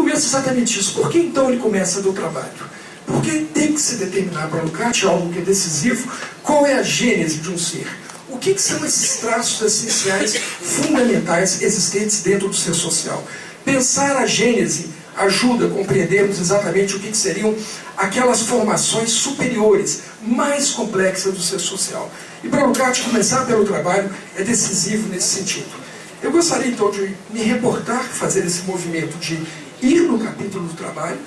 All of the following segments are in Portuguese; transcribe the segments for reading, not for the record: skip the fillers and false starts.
começa exatamente isso. Por que então ele começa do trabalho? Porque tem que se determinar para Lukács algo que é decisivo, qual é a gênese de um ser. O que são esses traços essenciais, fundamentais, existentes dentro do ser social? Pensar a gênese ajuda a compreendermos exatamente o que seriam aquelas formações superiores, mais complexas do ser social. E para Lukács, começar pelo trabalho é decisivo nesse sentido. Eu gostaria então de me reportar, fazer esse movimento de ir no capítulo do trabalho,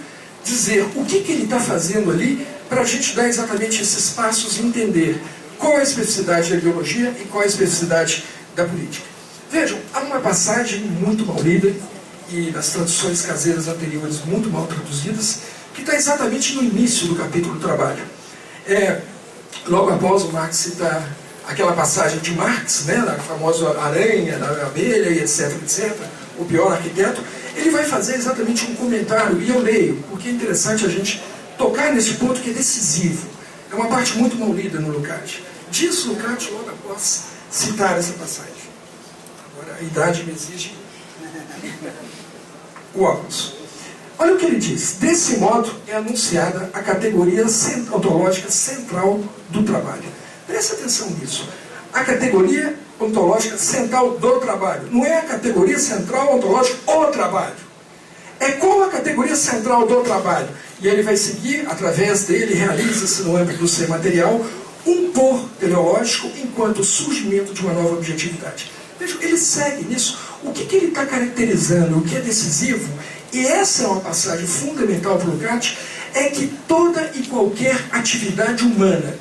dizer o que ele está fazendo ali, para a gente dar exatamente esses passos e entender qual é a especificidade da ideologia e qual é a especificidade da política. Vejam, há uma passagem muito mal lida, e nas traduções caseiras anteriores muito mal traduzidas, que está exatamente no início do capítulo do trabalho. Logo após o Marx citar aquela passagem de Marx, né, da famosa aranha, da abelha, e etc, etc, o pior arquiteto, ele vai fazer exatamente um comentário, e eu leio, porque é interessante a gente tocar nesse ponto que é decisivo. É uma parte muito mal lida no Lukács. Diz Lukács logo após citar essa passagem. Agora, a idade me exige o óculos. Olha o que ele diz. Desse modo é anunciada a categoria ontológica central do trabalho. Preste atenção nisso. A categoria ontológica central do trabalho. Não é a categoria central ontológica o trabalho. É qual a categoria central do trabalho. E ele vai seguir, através dele, realiza-se no âmbito do ser material, um por teleológico enquanto surgimento de uma nova objetividade. Veja, ele segue nisso. O que ele está caracterizando, o que é decisivo, e essa é uma passagem fundamental para o Lukács, é que toda e qualquer atividade humana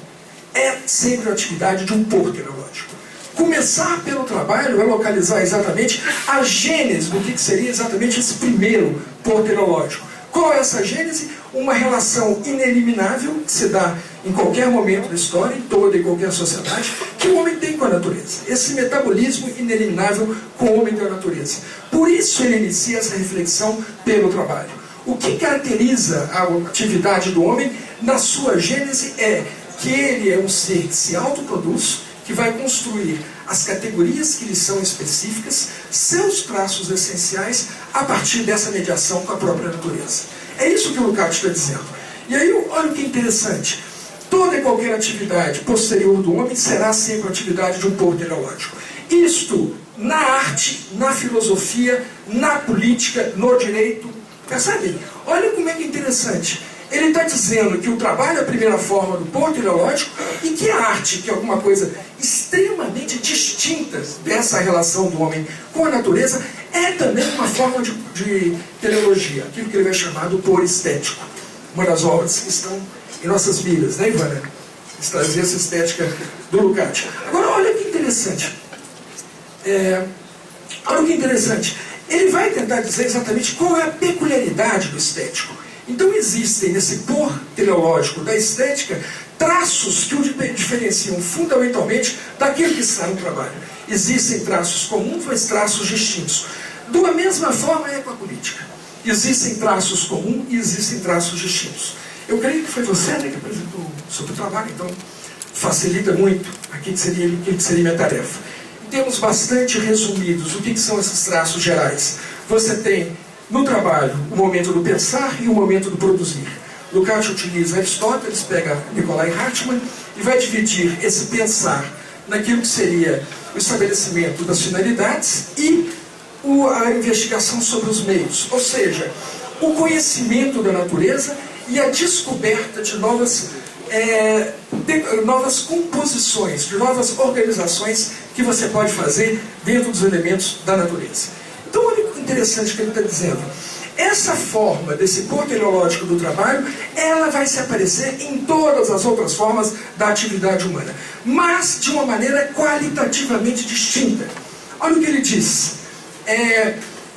é sempre a atividade de um por teleológico. Começar pelo trabalho é localizar exatamente a gênese do que seria exatamente esse primeiro por teleológico. Qual é essa gênese? Uma relação ineliminável, que se dá em qualquer momento da história, em toda e qualquer sociedade, que o homem tem com a natureza. Esse metabolismo ineliminável com o homem da natureza. Por isso ele inicia essa reflexão pelo trabalho. O que caracteriza a atividade do homem na sua gênese é que ele é um ser que se autoproduz, que vai construir as categorias que lhe são específicas, seus traços essenciais, a partir dessa mediação com a própria natureza. É isso que o Lukács está dizendo. E aí, olha o que é interessante. Toda e qualquer atividade posterior do homem será sempre a atividade de um por teleológico. Isto, na arte, na filosofia, na política, no direito. Percebe? Olha como é que é interessante. Ele está dizendo que o trabalho é a primeira forma do por teleológico e que a arte, que é alguma coisa extremamente distinta dessa relação do homem com a natureza, é também uma forma de teleologia, aquilo que ele vai chamar do por estético. Uma das obras que estão em nossas vidas, né, Ivana? Trazer essa estética do Lukács. Agora, olha que interessante. Olha que interessante. Ele vai tentar dizer exatamente qual é a peculiaridade do estético. Então existem nesse por teleológico da estética traços que o diferenciam fundamentalmente daquilo que está no trabalho. Existem traços comuns, mas traços distintos. Da mesma forma é com a política. Existem traços comuns e existem traços distintos. Eu creio que foi você, né, que apresentou sobre o trabalho, então facilita muito aqui que seria minha tarefa. Em termos bastante resumidos, o que são esses traços gerais? Você tem no trabalho o momento do pensar e o momento do produzir. Lukács utiliza Aristóteles, pega Nikolai Hartmann e vai dividir esse pensar naquilo que seria o estabelecimento das finalidades e a investigação sobre os meios, ou seja, o conhecimento da natureza e a descoberta de novas composições, de novas organizações que você pode fazer dentro dos elementos da natureza. Então, olha o interessante que ele está dizendo. Essa forma desse por teleológico do trabalho, ela vai se aparecer em todas as outras formas da atividade humana, mas de uma maneira qualitativamente distinta. Olha o que ele diz.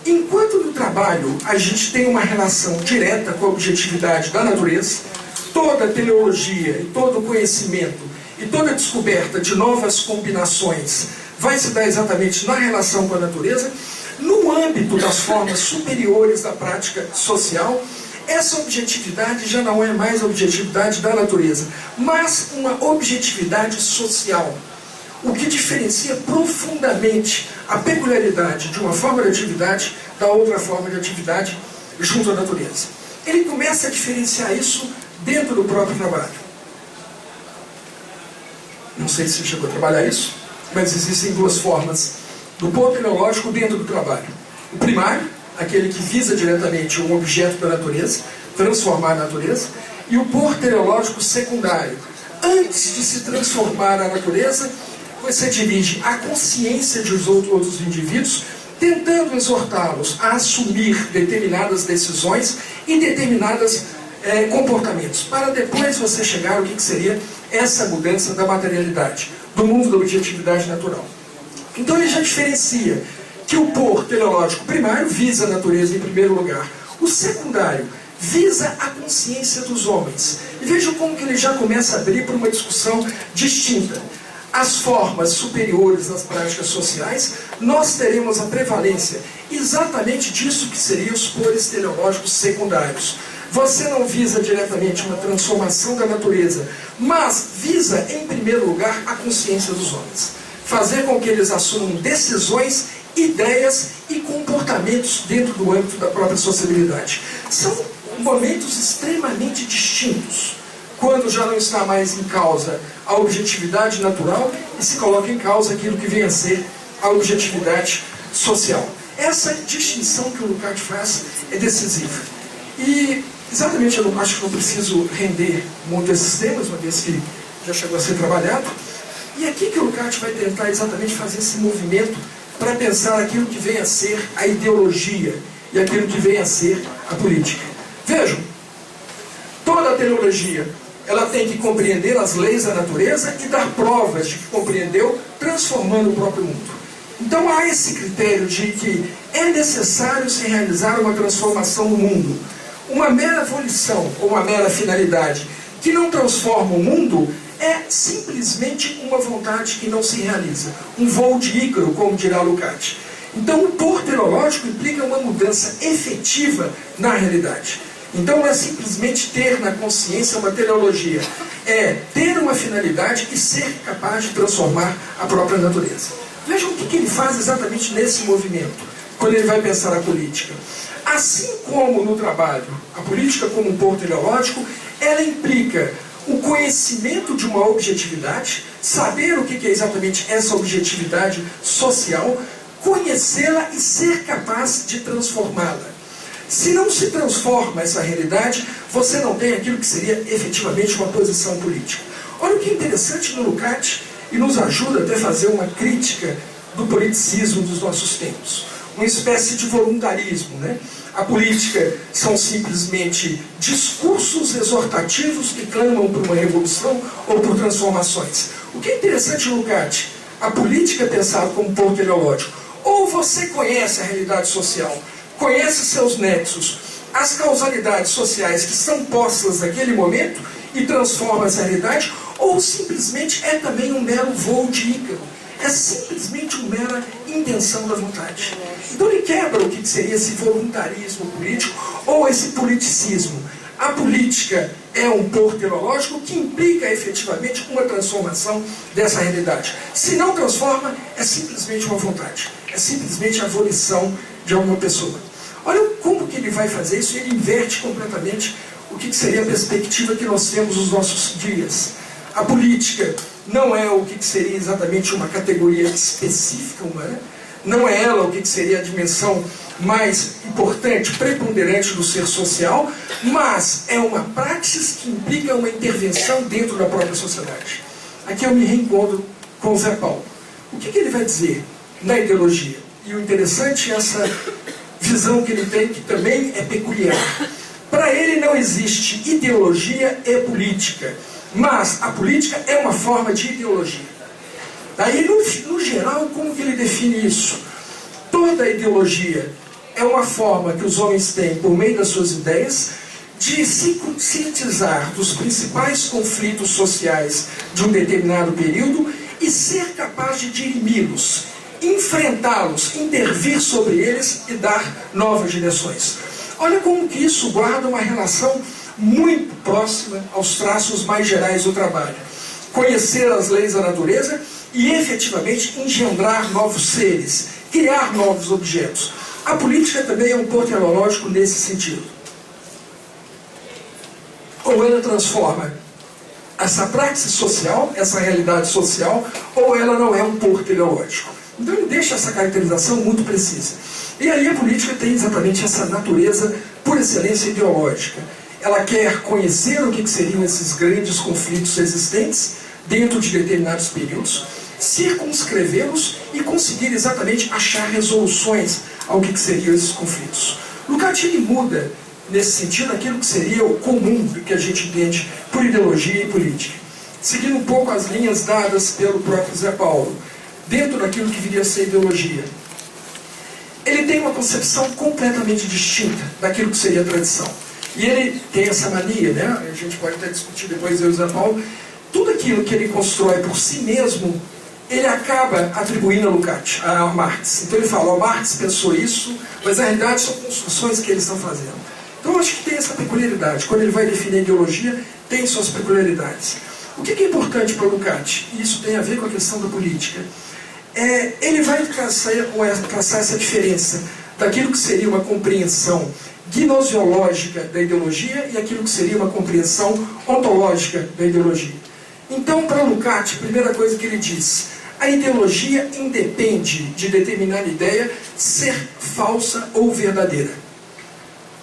Enquanto no trabalho a gente tem uma relação direta com a objetividade da natureza, toda a teleologia e todo o conhecimento e toda a descoberta de novas combinações vai se dar exatamente na relação com a natureza. No âmbito das formas superiores da prática social, essa objetividade já não é mais a objetividade da natureza, mas uma objetividade social. O que diferencia profundamente a peculiaridade de uma forma de atividade da outra forma de atividade junto à natureza. Ele começa a diferenciar isso dentro do próprio trabalho. Não sei se você chegou a trabalhar isso, mas existem duas formas do pôr teleológico dentro do trabalho. O primário, aquele que visa diretamente um objeto da natureza, transformar a natureza, e o pôr teleológico secundário. Antes de se transformar a natureza, você dirige a consciência dos outros indivíduos, tentando exortá-los a assumir determinadas decisões e determinados comportamentos, para depois você chegar ao que seria essa mudança da materialidade, do mundo da objetividade natural. Então ele já diferencia que o pôr teleológico primário visa a natureza em primeiro lugar. O secundário visa a consciência dos homens. E vejam como que ele já começa a abrir para uma discussão distinta. As formas superiores das práticas sociais, nós teremos a prevalência exatamente disso que seriam os pores teleológicos secundários. Você não visa diretamente uma transformação da natureza, mas visa, em primeiro lugar, a consciência dos homens. Fazer com que eles assumam decisões, ideias e comportamentos dentro do âmbito da própria sociabilidade. São momentos extremamente distintos, quando já não está mais em causa a objetividade natural e se coloca em causa aquilo que vem a ser a objetividade social. Essa distinção que o Lukács faz é decisiva. E exatamente eu acho que não preciso render muito esses temas, uma vez que já chegou a ser trabalhado. E aqui que o Lukács vai tentar exatamente fazer esse movimento para pensar aquilo que vem a ser a ideologia e aquilo que vem a ser a política. Vejam, toda a teleologia ela tem que compreender as leis da natureza e dar provas de que compreendeu, transformando o próprio mundo. Então há esse critério de que é necessário se realizar uma transformação no mundo. Uma mera volição ou uma mera finalidade que não transforma o mundo é simplesmente uma vontade que não se realiza. Um voo de Ícaro, como dirá Lukács. Então o pôr teleológico implica uma mudança efetiva na realidade. Então não é simplesmente ter na consciência uma teleologia, é ter uma finalidade e ser capaz de transformar a própria natureza. Vejam o que ele faz exatamente nesse movimento, quando ele vai pensar a política. Assim como no trabalho, a política como um pôr teleológico, ela implica o conhecimento de uma objetividade, saber o que é exatamente essa objetividade social, conhecê-la e ser capaz de transformá-la. Se não se transforma essa realidade, você não tem aquilo que seria efetivamente uma posição política. Olha o que é interessante no Lukács e nos ajuda até a fazer uma crítica do politicismo dos nossos tempos. Uma espécie de voluntarismo, né? A política são simplesmente discursos exortativos que clamam por uma revolução ou por transformações. O que é interessante no Lukács? A política é pensada como pôr teleológico. Ou você conhece a realidade social, conhece seus nexos, as causalidades sociais que são postas naquele momento e transforma essa realidade, ou simplesmente é também um mero voo de Ícaro. É simplesmente uma mera intenção da vontade. Então ele quebra o que seria esse voluntarismo político ou esse politicismo. A política é um pôr teleológico que implica efetivamente uma transformação dessa realidade. Se não transforma, é simplesmente uma vontade. É simplesmente a volição de alguma pessoa. Olha como que ele vai fazer isso, ele inverte completamente o que seria a perspectiva que nós temos nos nossos dias. A política não é o que seria exatamente uma categoria específica humana, não é ela o que seria a dimensão mais importante, preponderante do ser social, mas é uma praxis que implica uma intervenção dentro da própria sociedade. Aqui eu me reencontro com o Zé Paulo. O que ele vai dizer na ideologia? E o interessante é essa visão que ele tem, que também é peculiar. Para ele não existe ideologia e política, mas a política é uma forma de ideologia. Daí, no geral, como que ele define isso? Toda ideologia é uma forma que os homens têm, por meio das suas ideias, de se conscientizar dos principais conflitos sociais de um determinado período e ser capaz de dirimi-los, enfrentá-los, intervir sobre eles e dar novas direções. Olha como que isso guarda uma relação muito próxima aos traços mais gerais do trabalho. Conhecer as leis da natureza e efetivamente engendrar novos seres, criar novos objetos. A política também é um ponto ideológico nesse sentido. Ou ela transforma essa prática social, essa realidade social, ou ela não é um porto ideológico. Então ele deixa essa caracterização muito precisa. E aí a política tem exatamente essa natureza, por excelência, ideológica. Ela quer conhecer o que seriam esses grandes conflitos existentes dentro de determinados períodos, circunscrevê-los e conseguir exatamente achar resoluções ao que seriam esses conflitos. Lukács muda, nesse sentido, aquilo que seria o comum do que a gente entende por ideologia e política. Seguindo um pouco as linhas dadas pelo próprio Zé Paulo, dentro daquilo que viria a ser ideologia. Ele tem uma concepção completamente distinta daquilo que seria a tradição. E ele tem essa mania, né? A gente pode até discutir depois, eu e o Zé Paulo, tudo aquilo que ele constrói por si mesmo, ele acaba atribuindo a Lukács, a Marx. Então ele fala, Marx pensou isso, mas na realidade são construções que eles estão fazendo. Então eu acho que tem essa peculiaridade. Quando ele vai definir a ideologia, tem suas peculiaridades. O que é importante para Lukács? E isso tem a ver com a questão da política. Ele vai traçar essa diferença daquilo que seria uma compreensão gnoseológica da ideologia e aquilo que seria uma compreensão ontológica da ideologia. Então, para Lukács, a primeira coisa que ele diz, a ideologia independe de determinada ideia ser falsa ou verdadeira.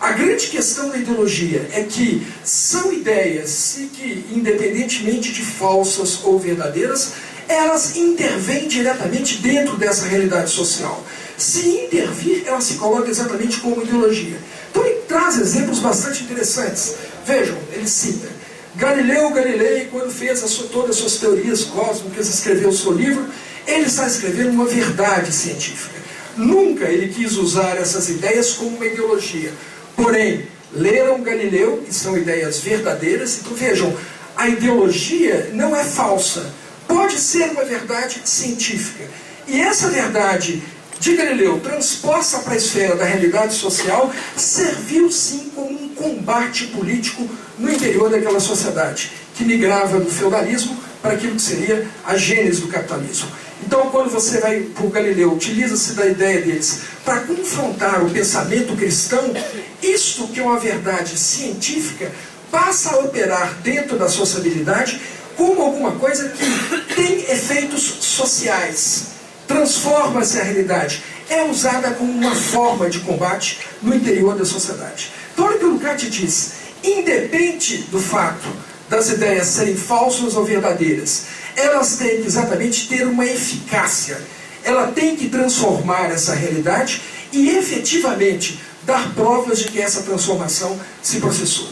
A grande questão da ideologia é que são ideias que, independentemente de falsas ou verdadeiras, elas intervêm diretamente dentro dessa realidade social. Se intervir, ela se coloca exatamente como ideologia. Então ele traz exemplos bastante interessantes. Vejam, ele cita Galileu Galilei, quando fez todas as suas teorias cósmicas, escreveu o seu livro, ele está escrevendo uma verdade científica. Nunca ele quis usar essas ideias como uma ideologia. Porém, leram Galileu, e são ideias verdadeiras, então vejam, a ideologia não é falsa, pode ser uma verdade científica. E essa verdade de Galileu, transposta para a esfera da realidade social, serviu sim como um combate político no interior daquela sociedade, que migrava do feudalismo para aquilo que seria a gênese do capitalismo. Então, quando você vai para o Galileu, utiliza-se da ideia deles para confrontar o pensamento cristão, isto que é uma verdade científica passa a operar dentro da sociabilidade como alguma coisa que tem efeitos sociais, transforma-se a realidade, é usada como uma forma de combate no interior da sociedade. Então, olha o que o Lukács diz, independe do fato das ideias serem falsas ou verdadeiras, elas têm que exatamente ter uma eficácia, ela tem que transformar essa realidade e efetivamente dar provas de que essa transformação se processou.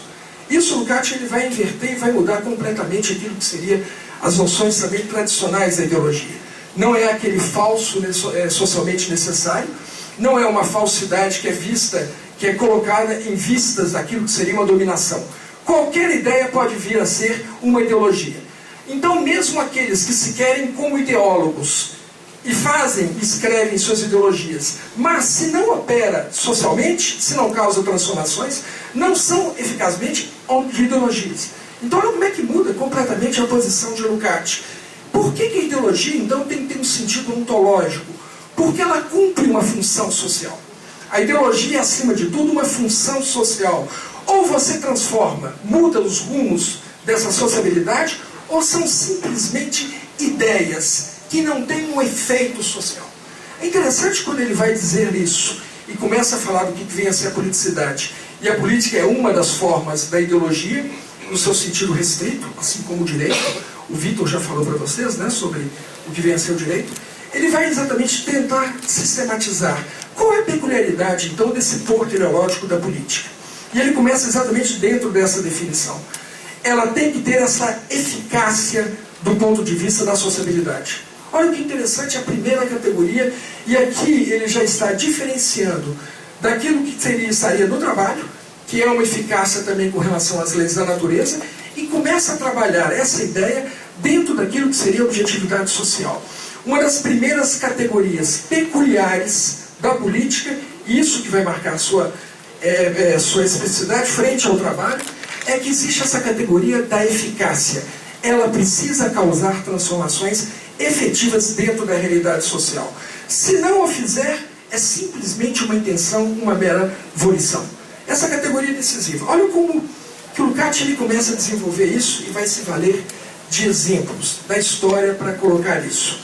Isso o Lukács ele vai inverter e vai mudar completamente aquilo que seria as noções também tradicionais da ideologia. Não é aquele falso socialmente necessário, não é uma falsidade que é vista, que é colocada em vistas daquilo que seria uma dominação. Qualquer ideia pode vir a ser uma ideologia. Então, mesmo aqueles que se querem como ideólogos e escrevem suas ideologias, mas se não opera socialmente, se não causa transformações, não são eficazmente ideologias. Então, olha como é que muda completamente a posição de Lukács. Por que a ideologia, então, tem que ter um sentido ontológico? Porque ela cumpre uma função social. A ideologia é, acima de tudo, uma função social. Ou você transforma, muda os rumos dessa sociabilidade, ou são simplesmente ideias que não têm um efeito social. É interessante quando ele vai dizer isso e começa a falar do que vem a ser a politicidade. E a política é uma das formas da ideologia, no seu sentido restrito, assim como o direito. O Vitor já falou para vocês, né, sobre o que vem a ser o direito. Ele vai exatamente tentar sistematizar qual é a peculiaridade, então, desse porto ideológico da política. E ele começa exatamente dentro dessa definição. Ela tem que ter essa eficácia do ponto de vista da sociabilidade. Olha que interessante a primeira categoria, e aqui ele já está diferenciando daquilo que estaria no trabalho, que é uma eficácia também com relação às leis da natureza, e começa a trabalhar essa ideia dentro daquilo que seria a objetividade social. Uma das primeiras categorias peculiares da política, e isso que vai marcar sua especificidade frente ao trabalho, é que existe essa categoria da eficácia. Ela precisa causar transformações efetivas dentro da realidade social. Se não o fizer, é simplesmente uma intenção, uma mera volição. Essa categoria é decisiva. Olha como que o Lukács ele começa a desenvolver isso e vai se valer de exemplos da história para colocar isso.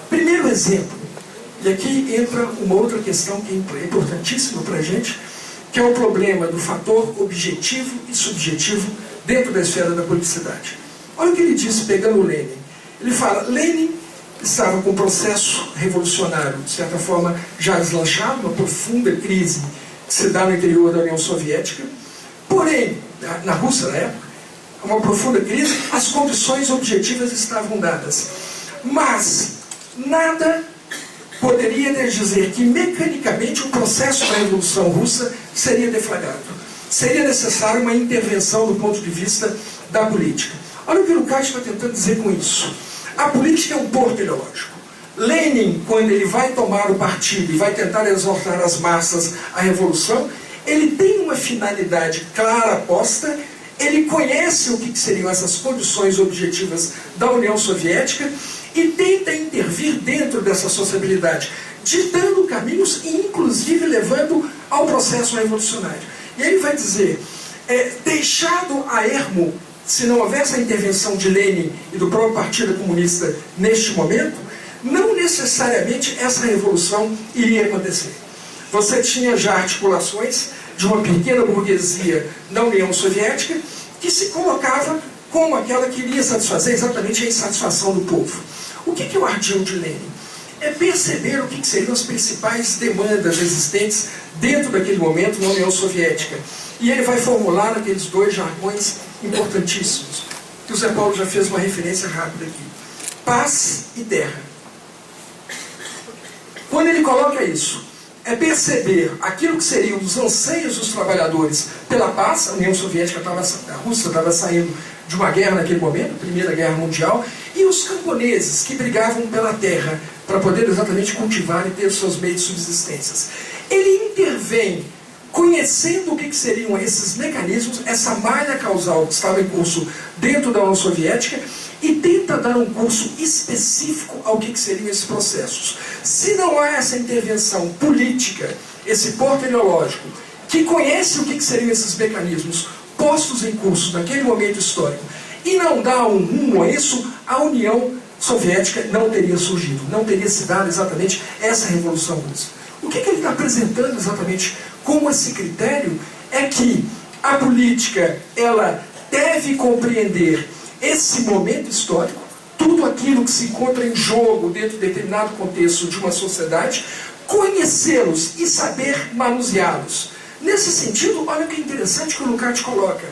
Primeiro exemplo, e aqui entra uma outra questão que é importantíssima para a gente, que é o problema do fator objetivo e subjetivo dentro da esfera da politicidade. Olha o que ele disse pegando o Lenin. Ele fala, Lenin estava com um processo revolucionário, de certa forma, já deslanchado, uma profunda crise que se dá no interior da União Soviética. Porém, na Rússia, na época, uma profunda crise, as condições objetivas estavam dadas. Mas nada poderia dizer que, mecanicamente, o processo da Revolução Russa seria deflagrado. Seria necessária uma intervenção do ponto de vista da política. Olha o que o Lukács está tentando dizer com isso. A política é um porto ideológico. Lenin, quando ele vai tomar o partido e vai tentar exortar as massas à revolução, ele tem uma finalidade clara posta, ele conhece o que seriam essas condições objetivas da União Soviética e tenta intervir dentro dessa sociabilidade, ditando caminhos e inclusive levando ao processo revolucionário. E ele vai dizer, deixado a ermo, se não houvesse a intervenção de Lenin e do próprio Partido Comunista neste momento, não necessariamente essa revolução iria acontecer. Você tinha já articulações de uma pequena burguesia na União Soviética que se colocava como aquela que iria satisfazer exatamente a insatisfação do povo. O que é o ardil de Lenin? É perceber o que seriam as principais demandas existentes dentro daquele momento na União Soviética. E ele vai formular aqueles dois jargões importantíssimos, que o Zé Paulo já fez uma referência rápida aqui. Paz e terra. Quando ele coloca isso, é perceber aquilo que seriam os anseios dos trabalhadores pela paz. A União Soviética a Rússia estava saindo de uma guerra naquele momento, Primeira Guerra Mundial, e os camponeses que brigavam pela terra para poder exatamente cultivar e ter os seus meios de subsistência. Ele intervém conhecendo o que seriam esses mecanismos, essa malha causal que estava em curso dentro da União Soviética, e tenta dar um curso específico ao que seriam esses processos. Se não há essa intervenção política, esse porto ideológico, que conhece o que seriam esses mecanismos postos em curso naquele momento histórico, e não dá um rumo a isso, a União Soviética não teria surgido, não teria se dado exatamente essa Revolução Russa. O que ele está apresentando exatamente como esse critério é que a política, ela deve compreender esse momento histórico, tudo aquilo que se encontra em jogo dentro de determinado contexto de uma sociedade, conhecê-los e saber manuseá-los. Nesse sentido, olha que interessante que o Lukács coloca.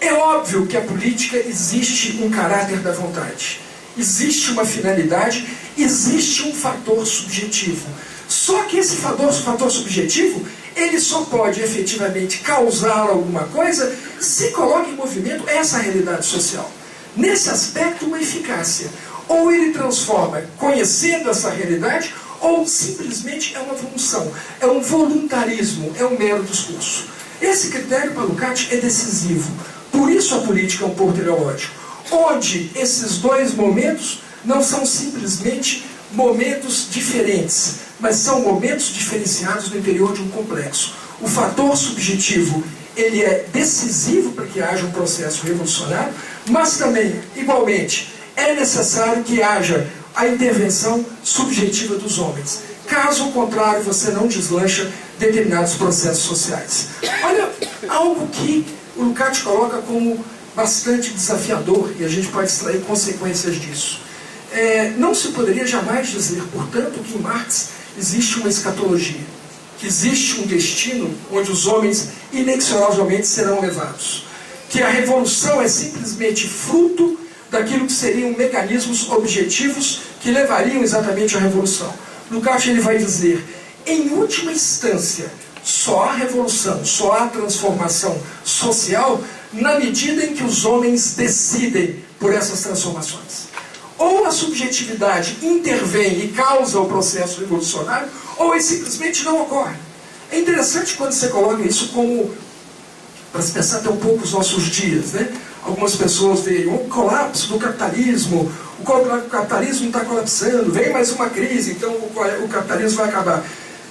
É óbvio que a política existe um caráter da vontade, existe uma finalidade, existe um fator subjetivo. Só que esse fator subjetivo, ele só pode efetivamente causar alguma coisa se coloca em movimento essa realidade social. Nesse aspecto, uma eficácia. Ou ele transforma conhecendo essa realidade, ou simplesmente é uma função, é um voluntarismo, é um mero discurso. Esse critério para Lukács é decisivo. Por isso a política é um porto ideológico, onde esses dois momentos não são simplesmente momentos diferentes, mas são momentos diferenciados no interior de um complexo. O fator subjetivo, ele é decisivo para que haja um processo revolucionário, mas também, igualmente, é necessário que haja a intervenção subjetiva dos homens. Caso contrário, você não deslancha determinados processos sociais. Olha, algo que o Lukács coloca como bastante desafiador, e a gente pode extrair consequências disso. Não se poderia jamais dizer, portanto, que em Marx existe uma escatologia, que existe um destino onde os homens inexoravelmente serão levados, que a revolução é simplesmente fruto daquilo que seriam mecanismos objetivos que levariam exatamente à revolução. Lukács ele vai dizer, em última instância, só há revolução, só há transformação social na medida em que os homens decidem por essas transformações. Ou a subjetividade intervém e causa o processo revolucionário, ou ele simplesmente não ocorre. É interessante quando você coloca isso como, para se pensar até um pouco os nossos dias, né? Algumas pessoas veem o colapso do capitalismo, o capitalismo está colapsando, vem mais uma crise, então o capitalismo vai acabar.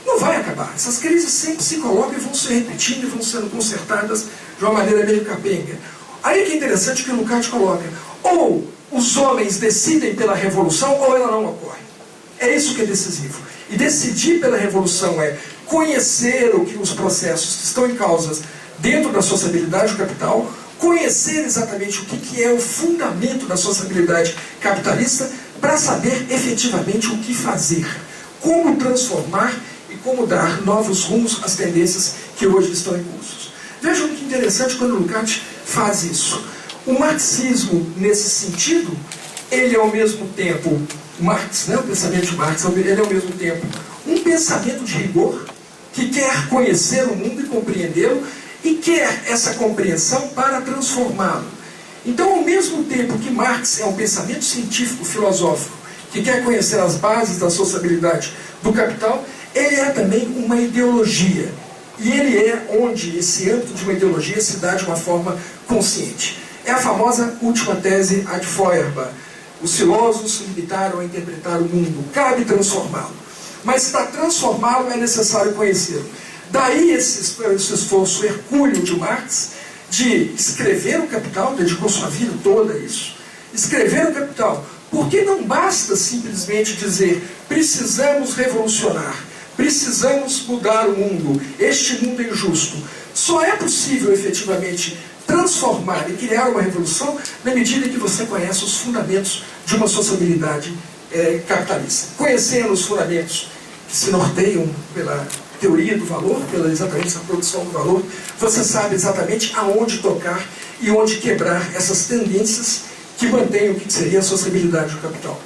não vai acabar. Essas crises sempre se colocam e vão se repetindo e vão sendo consertadas de uma maneira meio capenga. Aí que é interessante que o Lukács coloca: ou os homens decidem pela revolução ou ela não ocorre. É isso que é decisivo. E decidir pela revolução é conhecer o que os processos que estão em causa dentro da sociabilidade do capital, conhecer exatamente o que é o fundamento da sociabilidade capitalista, para saber efetivamente o que fazer, como transformar e como dar novos rumos às tendências que hoje estão em curso. Vejam que interessante quando o Lukács faz isso. O marxismo, nesse sentido, ele é ao mesmo tempo, Marx, né, o pensamento de Marx, ele é ao mesmo tempo um pensamento de rigor, que quer conhecer o mundo e compreendê-lo, e quer essa compreensão para transformá-lo. Então, ao mesmo tempo que Marx é um pensamento científico, filosófico, que quer conhecer as bases da sociabilidade do capital, ele é também uma ideologia. E ele é onde esse âmbito de uma ideologia se dá de uma forma consciente. É a famosa última tese ad Feuerbach. Os filósofos se limitaram a interpretar o mundo, cabe transformá-lo. Mas para transformá-lo é necessário conhecê-lo. Daí esse esforço hercúleo de Marx de escrever o Capital, dedicou sua vida toda a isso. Escrever o Capital, porque não basta simplesmente dizer precisamos revolucionar, precisamos mudar o mundo, este mundo é injusto. Só é possível efetivamente transformar e criar uma revolução na medida em que você conhece os fundamentos de uma sociabilidade capitalista. Conhecendo os fundamentos que se norteiam pela teoria do valor, pela exatamente essa produção do valor, você sabe exatamente aonde tocar e onde quebrar essas tendências que mantêm o que seria a sociabilidade do capital.